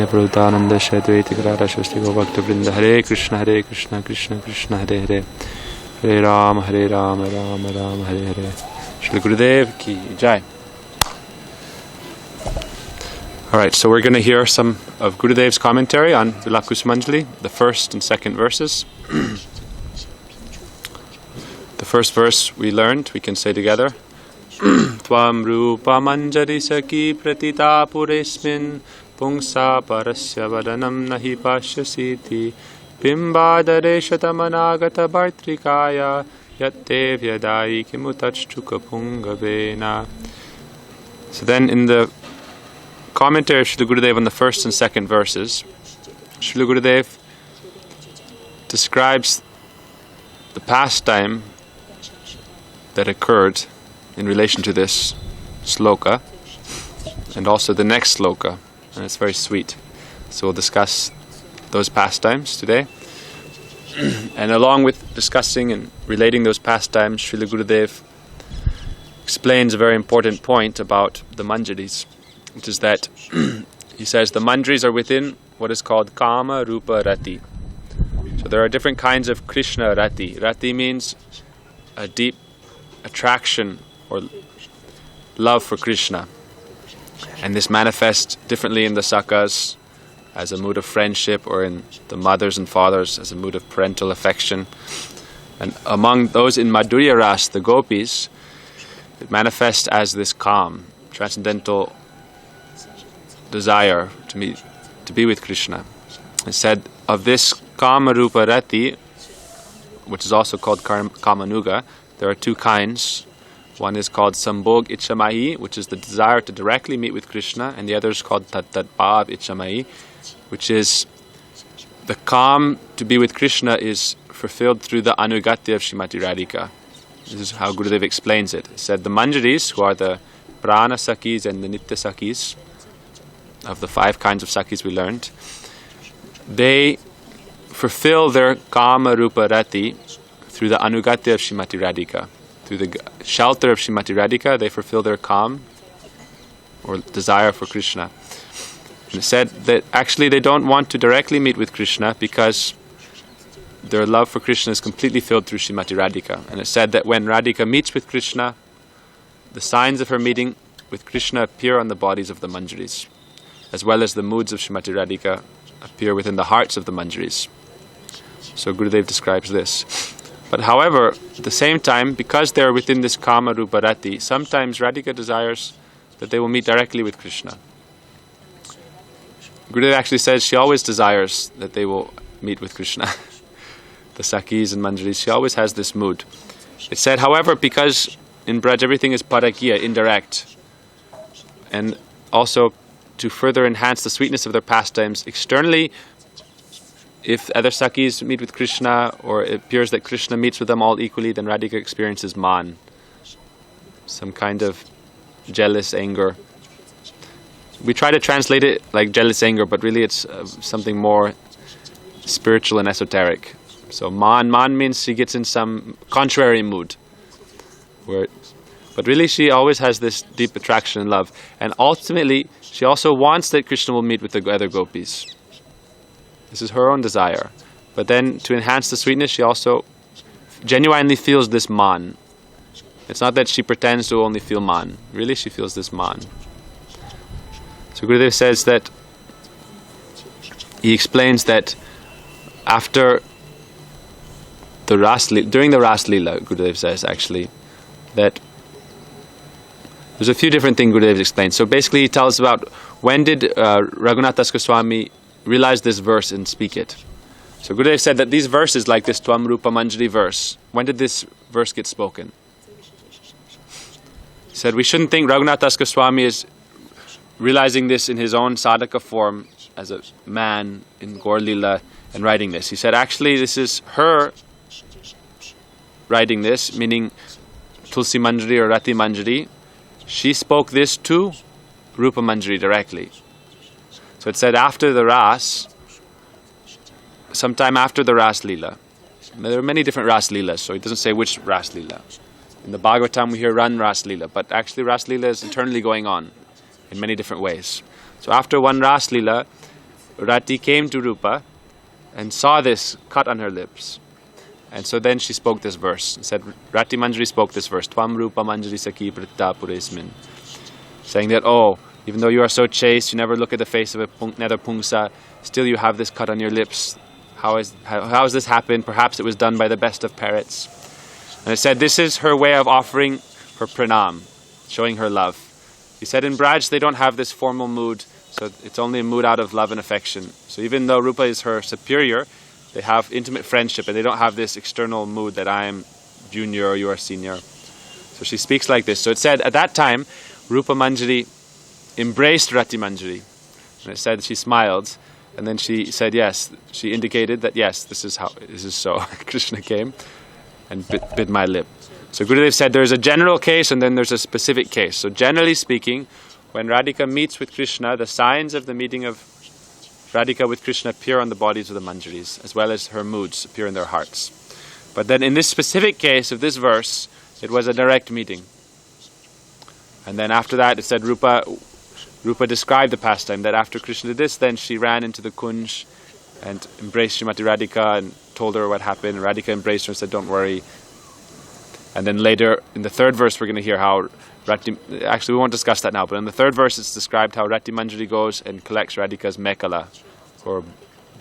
Prabhutananda Shadvaiti Grada Shasti Bhakta Vrinda Hare Krishna Krishna Krishna Hare Hare Hare Rama Rama Rama Hare Hare. Shri Gurudev Ki Jai. Alright, so we're going to hear some of Gurudev's commentary on Vilakusumanjali, the first and second verses. The first verse we learned, we can say together. Tvam rupa manjari saki pratita puresmin pungsa parasya vadanam nahi pashyasiti bimbadare shatamanagata bhartrikaya yatte vyadai kimutachchuka pungavena. So then in the commentary of Srila Gurudev on the first and second verses, Srila Gurudev describes the pastime that occurred in relation to this sloka and also the next sloka, and it's very sweet. So we'll discuss those pastimes today. And along with discussing and relating those pastimes, Srila Gurudev explains a very important point about the Manjaris, which is that he says the Manjaris are within what is called Kama Rupa Rati. So there are different kinds of Krishna Rati. Rati means a deep attraction or love for Krishna. And this manifests differently in the sakas as a mood of friendship, or in the mothers and fathers as a mood of parental affection. And among those in Madhurya Ras, the gopis, it manifests as this calm, transcendental desire to be with Krishna. It said of this Kama Rupa Rati, which is also called Kamanuga, there are two kinds. One is called Sambhog Icchamahi, which is the desire to directly meet with Krishna, and the other is called Tat Bhav Icchamahi, which is the calm to be with Krishna is fulfilled through the anugatya of Srimati Radhika. This is how Gurudev explains it. He said the Manjaris, who are the Prana Sakis and the Nitya Sakis, of the 5 kinds of Sakis we learned, they fulfill their Kama Rupa Rati through the anugatya of Srimati Radhika. Through the shelter of Srimati Radhika, they fulfill their calm or desire for Krishna. And it said that actually they don't want to directly meet with Krishna because their love for Krishna is completely filled through Srimati Radhika. And it said that when Radhika meets with Krishna, the signs of her meeting with Krishna appear on the bodies of the Manjaris, as well as the moods of Srimati Radhika appear within the hearts of the Manjaris. So Gurudev describes this. But however, at the same time, because they are within this Kama Rupa Rati, sometimes Radhika desires that they will meet directly with Krishna. Gurudev actually says she always desires that they will meet with Krishna. The Sakis and Manjaris, she always has this mood. It said, however, because in Braj everything is parakiya, indirect, and also to further enhance the sweetness of their pastimes, externally, if other Sakis meet with Krishna, or it appears that Krishna meets with them all equally, then Radhika experiences man, some kind of jealous anger. We try to translate it like jealous anger, but really it's something more spiritual and esoteric. So man means she gets in some contrary mood, but really she always has this deep attraction and love, and ultimately she also wants that Krishna will meet with the other gopis. This is her own desire. But then to enhance the sweetness, she also genuinely feels this man. It's not that she pretends to only feel man. Really, she feels this man. So Gurudev says that, he explains that after the during the Ras Leela, Gurudev says actually, that there's a few different things Gurudev explains. So basically he tells about when did Raghunath Das Goswami realize this verse and speak it. So Gurudev said that these verses, like this Tvam Rupa Manjari verse, when did this verse get spoken? He said we shouldn't think Raghunath Das Goswami is realizing this in his own sadhaka form as a man in Gaur Lila and writing this. He said actually this is her writing this, meaning Tulsi Manjari or Rati Manjari. She spoke this to Rupa Manjari directly. So it said after the Ras, sometime after the Ras Leela. There are many different Ras Leelas, so it doesn't say which Ras Leela. In the Bhagavatam we hear Ran Ras Leela, but actually Ras Leela is eternally going on in many different ways. So after one Ras Leela, Rati came to Rupa and saw this cut on her lips. And so then she spoke this verse. Said Rati Manjari spoke this verse, Tvam Rupa Manjari Saki Pritta Puresmin, saying that, oh, even though you are so chaste, you never look at the face of another pungsa, still you have this cut on your lips. How has this happened? Perhaps it was done by the best of parrots. And it said this is her way of offering her pranam, showing her love. He said in Braj they don't have this formal mood, so it's only a mood out of love and affection. So even though Rupa is her superior, they have intimate friendship and they don't have this external mood that I am junior or you are senior. So she speaks like this. So it said at that time, Rupa Manjari embraced Rati Manjari. And it said she smiled, and then she said yes. She indicated that yes, this is so. Krishna came and bit my lip. So Gurudev said there's a general case and then there's a specific case. So generally speaking, when Radhika meets with Krishna, the signs of the meeting of Radhika with Krishna appear on the bodies of the Manjaris, as well as her moods appear in their hearts. But then in this specific case of this verse, it was a direct meeting. And then after that it said Rupa described the pastime, that after Krishna did this, then she ran into the kunj and embraced Srimati Radhika and told her what happened. And Radhika embraced her and said, don't worry. And then later, in the third verse, we're going to hear how actually we won't discuss that now, but in the third verse it's described how Rati Manjari goes and collects Radhika's mekala, or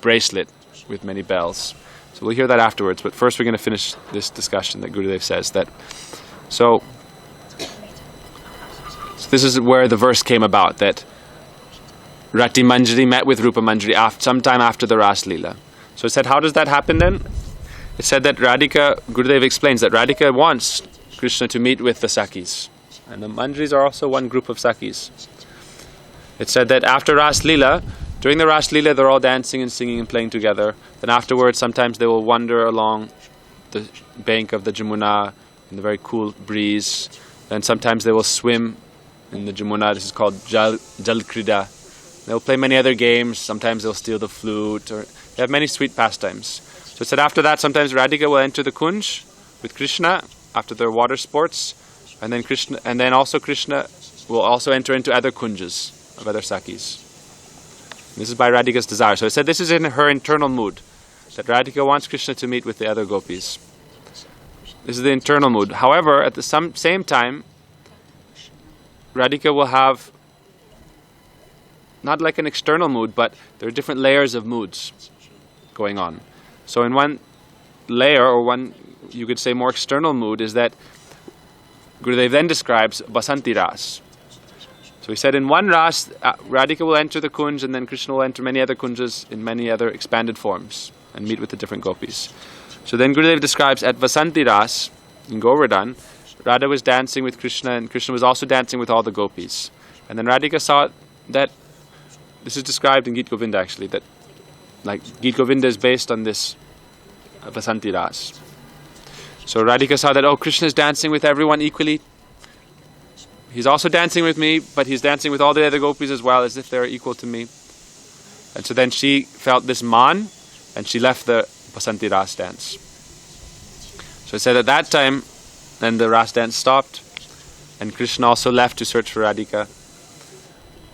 bracelet with many bells. So we'll hear that afterwards, but first we're going to finish this discussion that Gurudev says that. So this is where the verse came about, that Rati Manjari met with Rupa Manjari sometime after the Ras Leela. So it said, how does that happen then? It said that Radhika, Gurudev explains that Radhika wants Krishna to meet with the Sakis. And the Manjaris are also one group of Sakis. It said that after Ras Leela, during the Ras Leela, they're all dancing and singing and playing together. Then afterwards, sometimes they will wander along the bank of the Jamuna in the very cool breeze. Then sometimes they will swim in the Jamuna. This is called Jal Krida. They'll play many other games. Sometimes they'll steal the flute. Or they have many sweet pastimes. So it said after that, sometimes Radhika will enter the kunj with Krishna after their water sports, and then Krishna will also enter into other kunjas of other sakis. This is by Radhika's desire. So it said this is in her internal mood, that Radhika wants Krishna to meet with the other gopis. This is the internal mood. However, at the same time, Radhika will have not like an external mood, but there are different layers of moods going on. So in one layer, or one, you could say, more external mood, is that Gurudev then describes Basanti Ras. So he said in one Ras, Radhika will enter the kunj, and then Krishna will enter many other kunjas in many other expanded forms and meet with the different gopis. So then Gurudev describes at Basanti Ras, in Govardhan, Radha was dancing with Krishna, and Krishna was also dancing with all the gopis. And then Radhika saw that, this is described in Geet Govinda actually, that like Geet Govinda is based on this Basanti Ras. So Radhika saw that, oh, Krishna is dancing with everyone equally. He's also dancing with me, but he's dancing with all the other gopis as well, as if they're equal to me. And so then she felt this man, and she left the Basanti Ras dance. So it said at that time, then the Ras dance stopped, and Krishna also left to search for Radhika,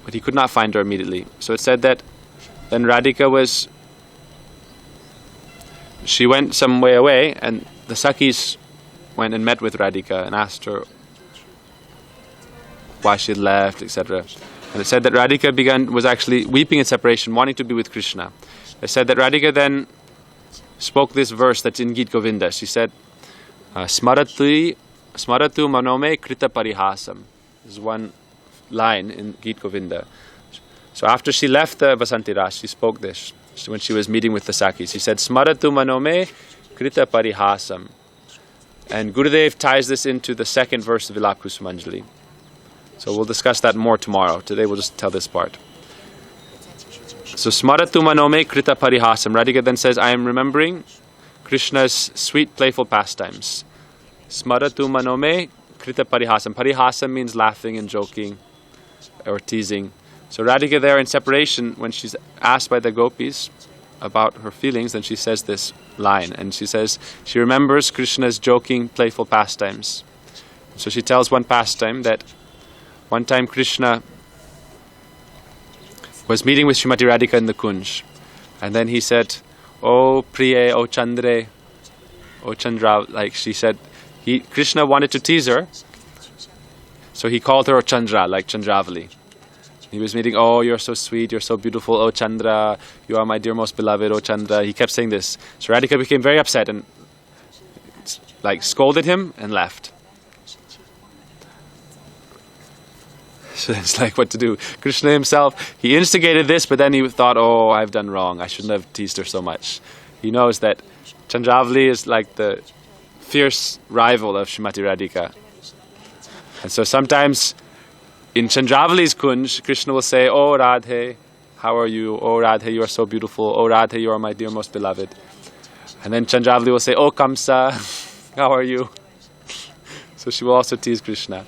but he could not find her immediately. So it said that then Radhika she went some way away, and the Sakis went and met with Radhika and asked her why she had left, etc. And it said that Radhika was actually weeping in separation, wanting to be with Krishna. It said that Radhika then spoke this verse that's in Geet Govinda. She said, Smaratu manome krita parihasam. This is one line in Geet Govinda. So after she left the Basanti Ras, she spoke this when she was meeting with the Sakis. She said, Smaratu manome krita parihasam. And Gurudev ties this into the second verse of Vilap Kusumanjali. So we'll discuss that more tomorrow. Today we'll just tell this part. So Smaratu manome krita parihasam. Radhika then says, I am remembering Krishna's sweet playful pastimes. Smaratu manome krita parihasam. Parihasam means laughing and joking or teasing. So Radhika there in separation, when she's asked by the gopis about her feelings, then she says this line, and she says she remembers Krishna's joking, playful pastimes. So she tells one pastime that one time Krishna was meeting with Srimati Radhika in the Kunj. And then he said, "Oh Priye, oh Chandre, oh Chandra," like she said, Krishna wanted to tease her, so he called her Chandra, like Chandravali. He was meeting, "Oh, you're so sweet, you're so beautiful, oh Chandra, you are my dear most beloved, oh Chandra." He kept saying this. So Radhika became very upset and like scolded him and left. So it's like what to do. Krishna himself, he instigated this, but then he thought, "Oh, I've done wrong. I shouldn't have teased her so much." He knows that Chandravali is like the fierce rival of Srimati Radhika. And so sometimes in Chandravali's Kunj, Krishna will say, "Oh Radhe, how are you? Oh Radhe, you are so beautiful. Oh Radhe, you are my dear most beloved." And then Chandravali will say, "Oh Kamsa, how are you?" So she will also tease Krishna.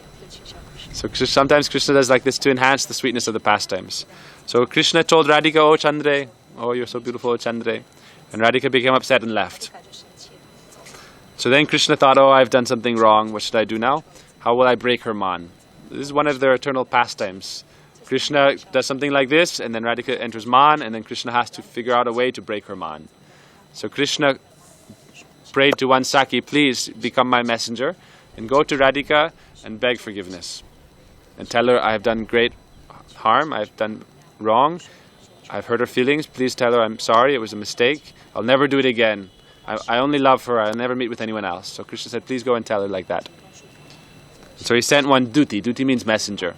So sometimes Krishna does like this to enhance the sweetness of the pastimes. So Krishna told Radhika, "Oh Chandre, oh you're so beautiful, oh Chandre." And Radhika became upset and left. So then Krishna thought, "Oh, I've done something wrong. What should I do now? How will I break her man?" This is one of their eternal pastimes. Krishna does something like this, and then Radhika enters man, and then Krishna has to figure out a way to break her man. So Krishna prayed to one Saki, "Please become my messenger, and go to Radhika and beg forgiveness. And tell her I have done great harm, I've done wrong, I've hurt her feelings. Please tell her I'm sorry, it was a mistake. I'll never do it again. I only love her, I'll never meet with anyone else." So Krishna said, "Please go and tell her like that." So he sent one duti. Duti means messenger.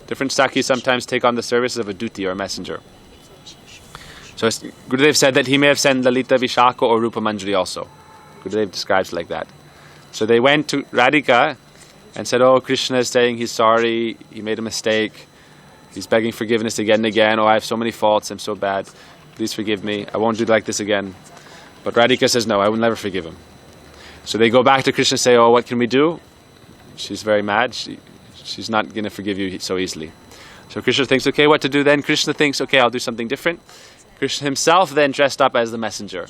Different Sakis sometimes take on the services of a duti or a messenger. So Gurudev said that he may have sent Lalita, Vishaka or Rupa Manjari also. Gurudev describes like that. So they went to Radhika and said, "Oh, Krishna is saying he's sorry, he made a mistake, he's begging forgiveness again and again. Oh, I have so many faults, I'm so bad, please forgive me, I won't do like this again." But Radhika says, "No, I will never forgive him." So they go back to Krishna and say, "Oh, what can we do? She's very mad, she's not going to forgive you so easily." So Krishna thinks, okay, what to do then? Krishna thinks, okay, I'll do something different. Krishna himself then dressed up as the messenger.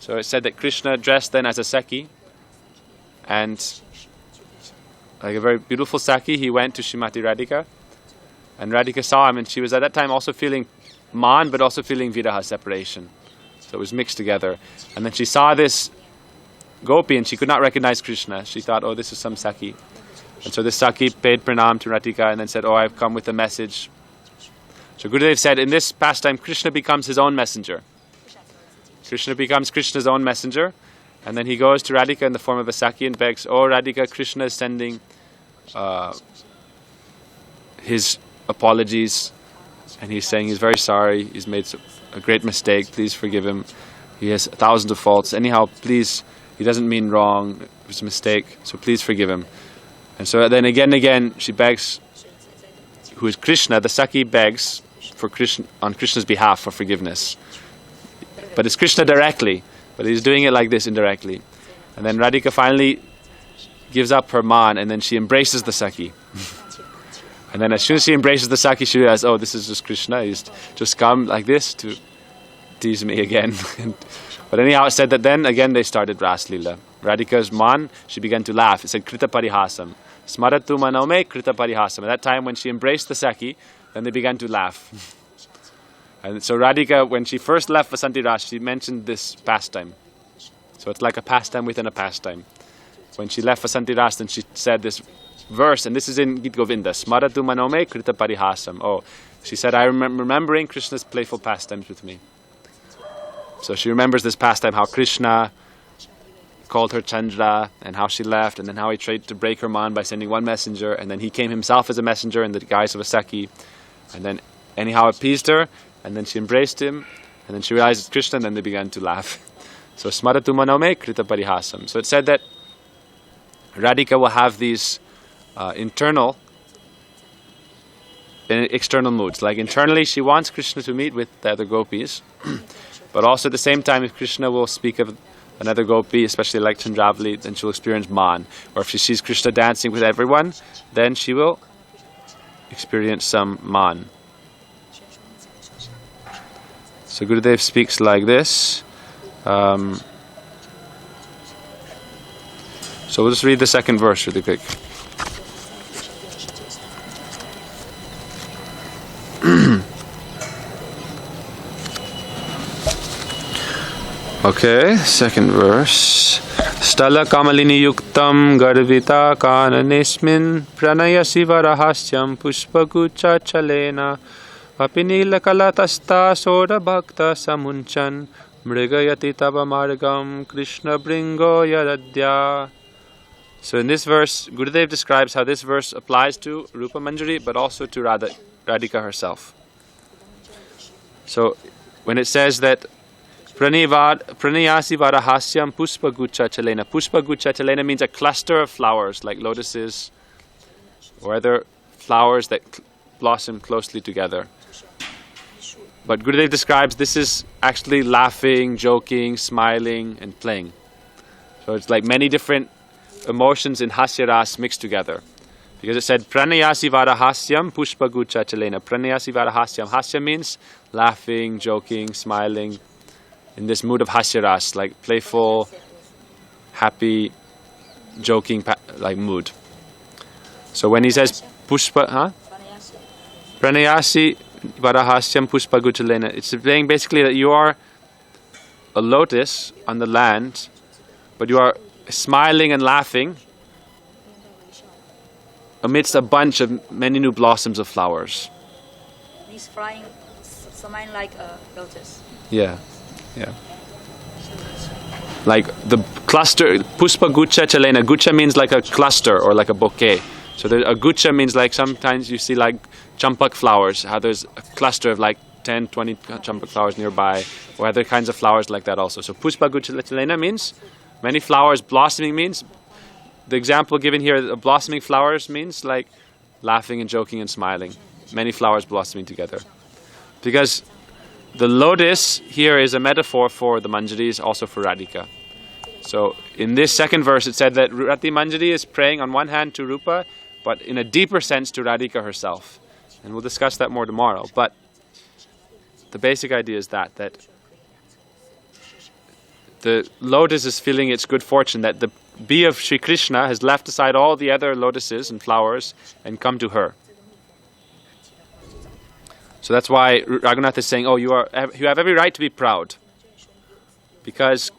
So it said that Krishna dressed then as a Saki, and like a very beautiful Saki, he went to Srimati Radhika, and Radhika saw him, and she was at that time also feeling man, but also feeling viraha, separation. So it was mixed together. And then she saw this gopi, and she could not recognize Krishna. She thought, "Oh, this is some Saki." And so this Saki paid pranam to Radhika, and then said, "Oh, I've come with a message." So Gurudev said, in this pastime, Krishna becomes his own messenger. Krishna becomes Krishna's own messenger. And then he goes to Radhika in the form of a Saki and begs, "Oh Radhika, Krishna is sending his apologies, and he's saying he's very sorry, he's made a great mistake, please forgive him. He has thousands of faults. Anyhow, please, he doesn't mean wrong, it was a mistake, so please forgive him." And so then again and again she begs, who is Krishna, the Saki begs for Krishna, on Krishna's behalf, for forgiveness. But it's Krishna directly, but he's doing it like this indirectly. And then Radhika finally gives up her man, and then she embraces the Saki. And then as soon as she embraces the Saki, she realizes, "Oh, this is just Krishna, he's just come like this to tease me again." But anyhow, it said that then again they started Ras Lila. Radhika's man, she began to laugh. It said Krita Parihasam. Smaratu manome Krita Parihasam. At that time when she embraced the Saki, then they began to laugh. And so Radhika, when she first left Vasanti Ras, she mentioned this pastime. So it's like a pastime within a pastime. When she left Vasanti Ras, then she said this verse, and this is in Gita Govinda, Smaratu manome Krita Parihasam. Oh, she said, I'm remembering Krishna's playful pastimes with me. So she remembers this pastime, how Krishna called her Chandra, and how she left, and then how he tried to break her man by sending one messenger, and then he came himself as a messenger in the guise of a Saki, and then anyhow appeased her, and then she embraced him, and then she realized it's Krishna, and then they began to laugh. So Smaratu manome Krita Parihasam. So it said that Radhika will have these internal and external moods. Like internally she wants Krishna to meet with the other gopis, but also at the same time if Krishna will speak of another gopi, especially like Chandravali, then she'll experience man. Or if she sees Krishna dancing with everyone, then she will experience some man. So Gurudev speaks like this. So we'll just read the second verse really quick. Okay, second verse. Stala kamalini yuktam garvita kananesmin pranayasi varahasyam pushpagucha chalena vapinila kalatasta soda bhakta samunchan mrigayati tava margam Krishna bringo yaradya. So in this verse, Gurudev describes how this verse applies to Rupa Manjari but also to Radhika herself. So when it says that Pranayasi varahasyam pushpagucha chalena. Pushpagucha chalena means a cluster of flowers like lotuses or other flowers that blossom closely together. But Gurudev describes this is actually laughing, joking, smiling and playing. So it's like many different emotions in hasya ras mixed together. Because it said pranayasi varahasyam pushpagucha chalena. Pranayasi varahasyam. Hasya means laughing, joking, smiling. In this mood of hasya ras, like playful, happy, joking like mood. So when he says pushpa, pranayasi varahasyam pushpaguchalena, it's saying basically that you are a lotus on the land, but you are smiling and laughing amidst a bunch of many new blossoms of flowers. He's flying, smiling like a lotus. Yeah. Yeah. Like the cluster, Puspa Gucha Chalena. Gucha means like a cluster or like a bouquet. So a gucha means like sometimes you see like champak flowers, how there's a cluster of like 10, 20 champak flowers nearby, or other kinds of flowers like that also. So Puspa Gucha Chalena means many flowers. Blossoming means, the example given here, the blossoming flowers means like laughing and joking and smiling. Many flowers blossoming together. Because the lotus here is a metaphor for the Manjaris, also for Radhika. So in this second verse it said that Rati Manjari is praying on one hand to Rupa, but in a deeper sense to Radhika herself. And we'll discuss that more tomorrow. But the basic idea is that the lotus is feeling its good fortune, that the bee of Sri Krishna has left aside all the other lotuses and flowers and come to her. So that's why Raghunath is saying, oh, you have every right to be proud. Because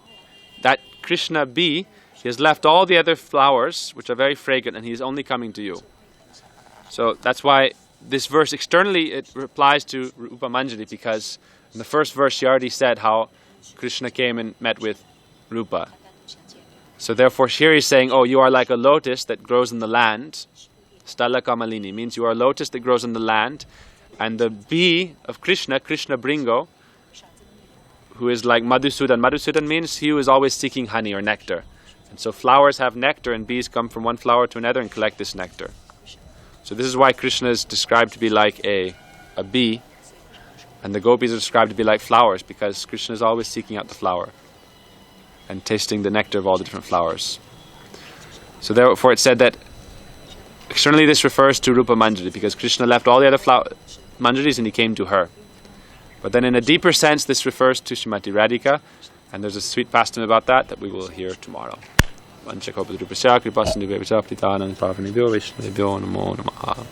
that Krishna bee, he has left all the other flowers, which are very fragrant, and he is only coming to you. So that's why this verse, externally, it replies to Rupa Manjari, because in the first verse she already said how Krishna came and met with Rupa. So therefore here he's saying, oh, you are like a lotus that grows in the land. Stala Kamalini means you are a lotus that grows in the land. And the bee of Krishna, Krishna Bringo, who is like Madhusudan. Madhusudan means he who is always seeking honey or nectar. And so flowers have nectar and bees come from one flower to another and collect this nectar. So this is why Krishna is described to be like a bee, and the gopis are described to be like flowers, because Krishna is always seeking out the flower and tasting the nectar of all the different flowers. So therefore it said that externally this refers to Rupa Manjari, because Krishna left all the other Manjaris and he came to her. But then in a deeper sense this refers to Srimati Radhika, and there's a sweet pastime about that we will hear tomorrow. Vanchakopadrupasya kripasindhubhyo vichaptitanam pravanibhyo vishnubhyo namo namaha.